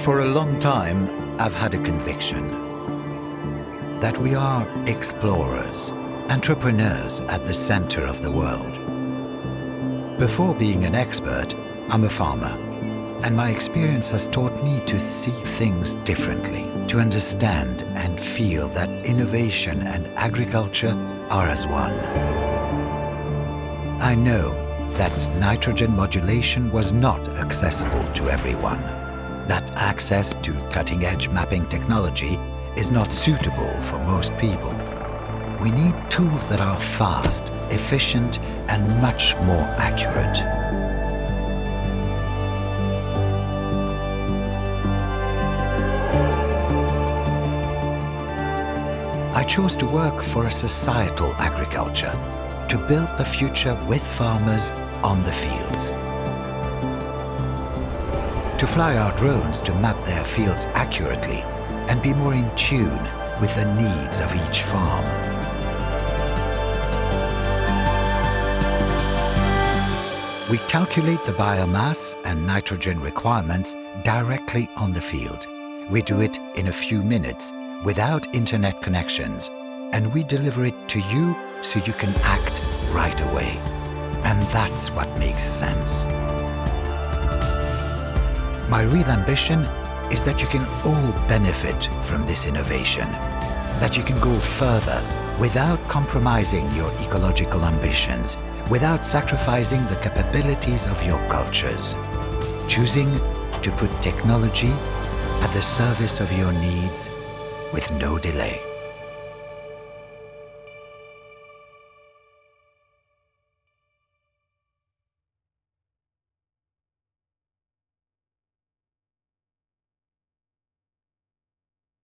For a long time, I've had a conviction that we are explorers, entrepreneurs at the center of the world. Before being an expert, I'm a farmer, and my experience has taught me to see things differently, to understand and feel that innovation and agriculture are as one. I know that nitrogen modulation was not accessible to everyone, that access to cutting-edge mapping technology is not suitable for most people. We need tools that are fast, efficient, and much more accurate. I chose to work for a societal agriculture, to build the future with farmers on the fields. To fly our drones to map their fields accurately and be more in tune with the needs of each farm. We calculate the biomass and nitrogen requirements directly on the field. We do it in a few minutes without internet connections, and we deliver it to you so you can act right away. And that's what makes sense. My real ambition is that you can all benefit from this innovation, that you can go further without compromising your ecological ambitions, without sacrificing the capabilities of your cultures, choosing to put technology at the service of your needs with no delay.